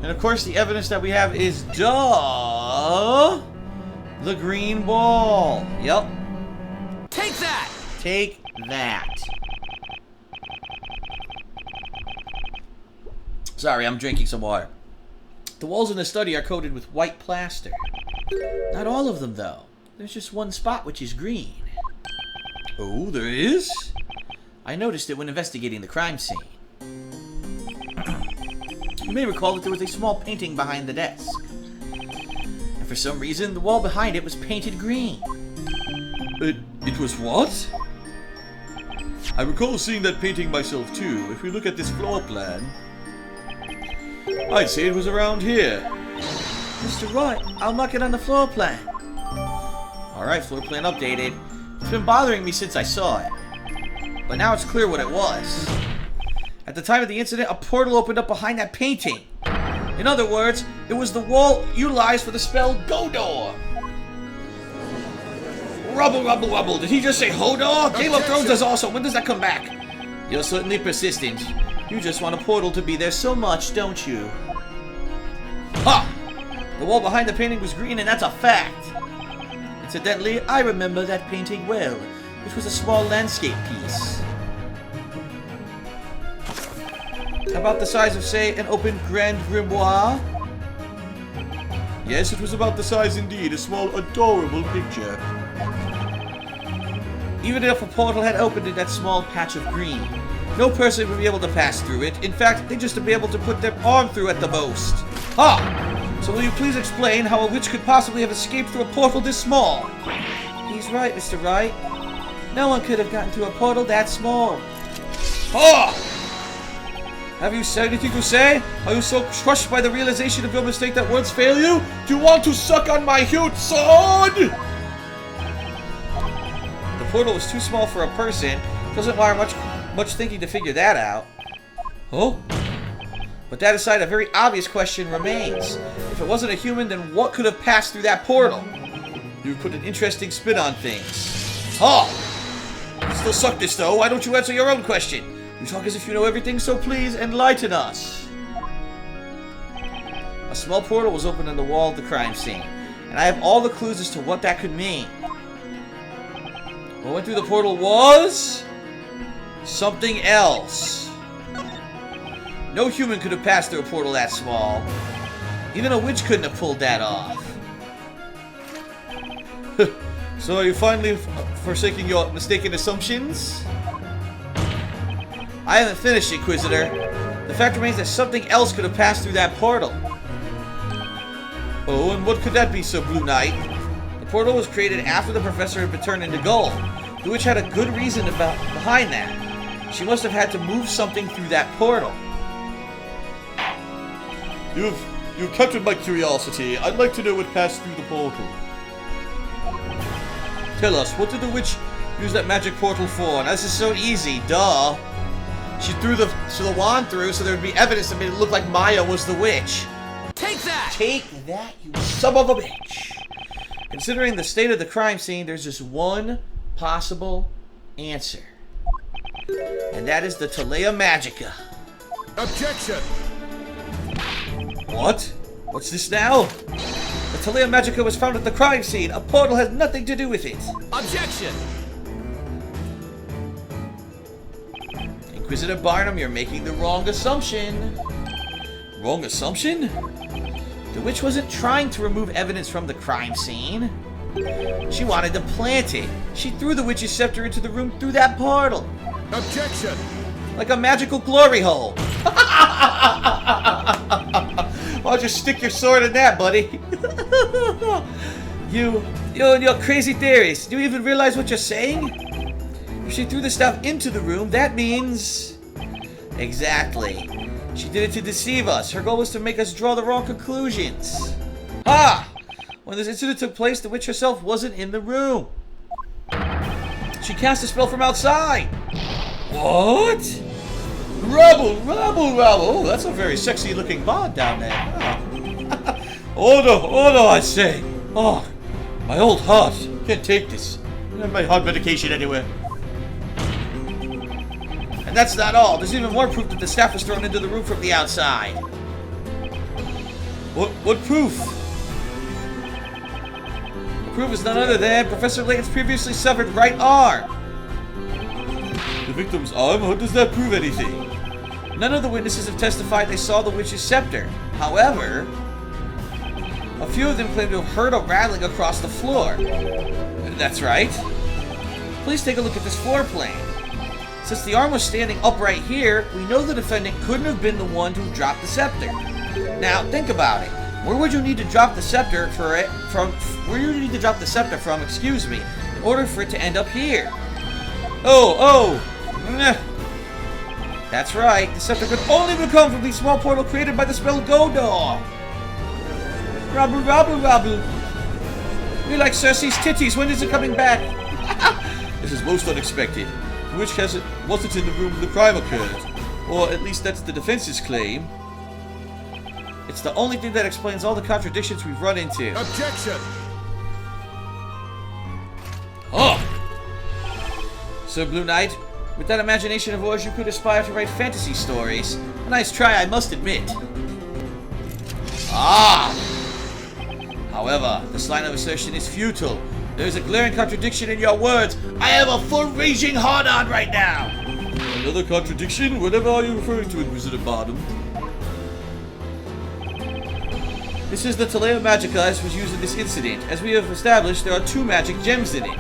And of course, the evidence that we have is the green ball. Yep. Take that! Take that. Sorry, I'm drinking some water. The walls in the study are coated with white plaster. Not all of them, though. There's just one spot which is green. Oh, there is? I noticed it when investigating the crime scene. You may recall that there was a small painting behind the desk. And for some reason, the wall behind it was painted green. It was what? I recall seeing that painting myself too. If we look at this floor plan, I'd say it was around here. Mr. Wright, I'll mark it on the floor plan. Alright, floor plan updated. It's been bothering me since I saw it. But now it's clear what it was. At the time of the incident, a portal opened up behind that painting. In other words, it was the wall utilized for the spell Godor. Rubble, rubble, rubble. Did he just say Hodor? Game of Thrones does also. When does that come back? You're certainly persistent. You just want a portal to be there so much, don't you? Ha! The wall behind the painting was green, and that's a fact. Incidentally, I remember that painting well. It was a small landscape piece. About the size of, say, an open Grand Grimoire? Yes, it was about the size indeed. A small, adorable picture. Even if a portal had opened in that small patch of green, no person would be able to pass through it. In fact, they'd just be able to put their arm through at the most. Ha! So will you please explain how a witch could possibly have escaped through a portal this small? He's right, Mr. Wright. No one could have gotten through a portal that small. Ha! Have you said anything to say? Are you so crushed by the realization of your mistake that words fail you? Do you want to suck on my huge sword? The portal was too small for a person. Doesn't require much thinking to figure that out. Oh? But that aside, a very obvious question remains. If it wasn't a human, then what could have passed through that portal? You put an interesting spin on things. Ha! You still suck this though. Why don't you answer your own question? You talk as if you know everything, so please enlighten us. A small portal was opened in the wall of the crime scene, and I have all the clues as to what that could mean. What went through the portal was something else. No human could have passed through a portal that small. Even a witch couldn't have pulled that off. So are you finally forsaking your mistaken assumptions? I haven't finished, Inquisitor. The fact remains that something else could have passed through that portal. Oh, and what could that be, Sir Blue Knight? The portal was created after the professor had been turned into gold. The witch had a good reason behind that. She must have had to move something through that portal. You've captured my curiosity. I'd like to know what passed through the portal. Tell us, what did the witch use that magic portal for? Now, this is so easy, duh. She threw the wand through so there would be evidence that made it look like Maya was the witch. Take that! Take that, you son of a bitch! Considering the state of the crime scene, there's just one possible answer. And that is the Telea Magica. Objection! What? What's this now? The Telea Magica was found at the crime scene. A portal has nothing to do with it. Objection! Inquisitor Barnum, you're making the wrong assumption. Wrong assumption? The witch wasn't trying to remove evidence from the crime scene. She wanted to plant it. She threw the witch's scepter into the room through that portal. Objection! Like a magical glory hole. Why don't you stick your sword in that, buddy? You and your crazy theories. Do you even realize what you're saying? If she threw the stuff into the room, that means... Exactly. She did it to deceive us. Her goal was to make us draw the wrong conclusions. Ha! When this incident took place, the witch herself wasn't in the room. She cast a spell from outside. What? Rubble, rubble, rubble. That's a very sexy looking bond down there. Order, I say. Oh, my old heart. Can't take this. I don't have my heart medication anywhere. And that's not all. There's even more proof that the staff was thrown into the room from the outside. What proof? The proof is none other than Professor Layton's previously severed right arm. The victim's arm? How does that prove anything? None of the witnesses have testified they saw the witch's scepter. However, a few of them claim to have heard a rattling across the floor. That's right. Please take a look at this floor plan. Since the arm was standing upright here, we know the defendant couldn't have been the one who dropped the scepter. Now, think about it. Where would you need to drop the scepter from, excuse me, in order for it to end up here? That's right. The scepter could only come from the small portal created by the spell Godor. Rabu. We like Cersei's titties. When is it coming back? This is most unexpected. The witch wasn't in the room when the crime occurred. Or at least that's the defense's claim. It's the only thing that explains all the contradictions we've run into. Objection! Oh! Sir Blue Knight, with that imagination of yours, you could aspire to write fantasy stories. A nice try, I must admit. However, this line of assertion is futile. There's a glaring contradiction in your words. I have a full raging hard-on right now! Another contradiction? Whatever are you referring to, Inquisitor Bottom? This is the Telea Magica as was used in this incident. As we have established, there are 2 magic gems in it.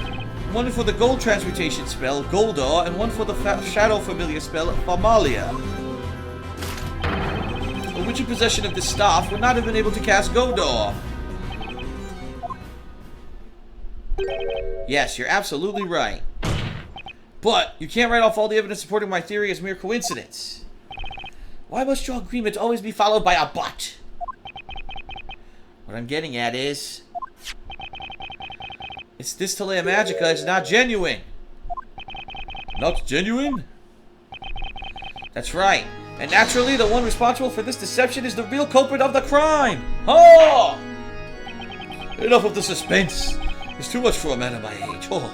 One for the gold transmutation spell, Goldor, and one for the shadow familiar spell, Famalia. A witch in possession of this staff would not have been able to cast Goldor. Yes, you're absolutely right. But you can't write off all the evidence supporting my theory as mere coincidence. Why must your agreement always be followed by a but? What I'm getting at is, this Telea Magica is not genuine. Not genuine? That's right. And naturally, the one responsible for this deception is the real culprit of the crime. Oh! Enough of the suspense. It's too much for a man of my age. Oh.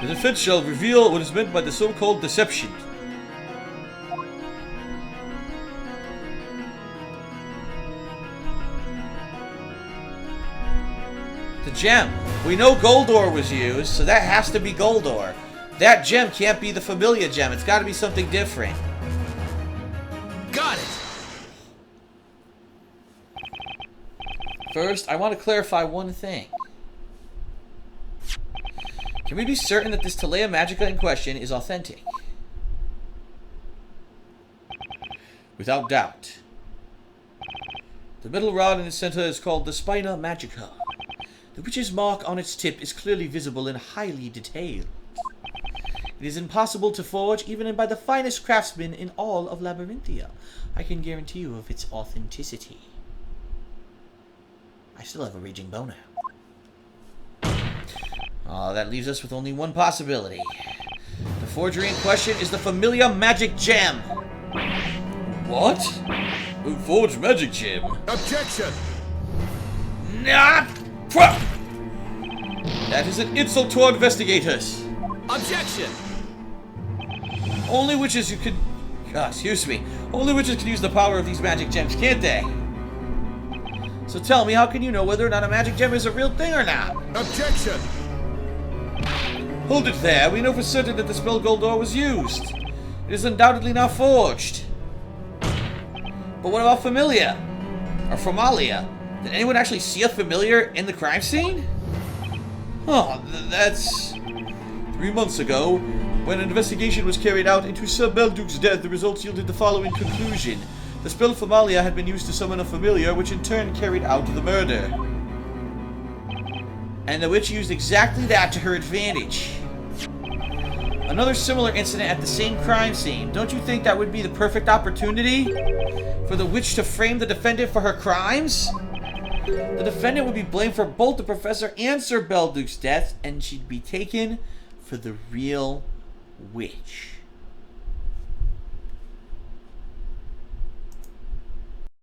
The defense shall reveal what is meant by the so-called deception. The gem. We know Goldor was used, so that has to be Goldor. That gem can't be the familiar gem. It's got to be something different. Got it! First, I want to clarify one thing. Can we be certain that this Telea Magica in question is authentic? Without doubt. The middle rod in its center is called the Spina Magica. The witch's mark on its tip is clearly visible and highly detailed. It is impossible to forge even by the finest craftsmen in all of Labyrinthia. I can guarantee you of its authenticity. I still have a raging boner. That leaves us with only one possibility. The forgery in question is the familiar magic gem. What? Who forged magic gem? Objection! Not Prof! That is an insult to our investigators. Objection! Only witches Only witches can use the power of these magic gems, can't they? So tell me, how can you know whether or not a magic gem is a real thing or not? Objection! Hold it there. We know for certain that the spell Goldor was used. It is undoubtedly now forged. But what about Familia? Or Formalia? Did anyone actually see a familiar in the crime scene? Oh, that's... 3 months ago, when an investigation was carried out into Sir Belduke's death, the results yielded the following conclusion. The spell Formalia had been used to summon a familiar, which in turn carried out the murder. And the witch used exactly that to her advantage. Another similar incident at the same crime scene. Don't you think that would be the perfect opportunity for the witch to frame the defendant for her crimes? The defendant would be blamed for both the professor and Sir Belduke's deaths, and she'd be taken for the real witch.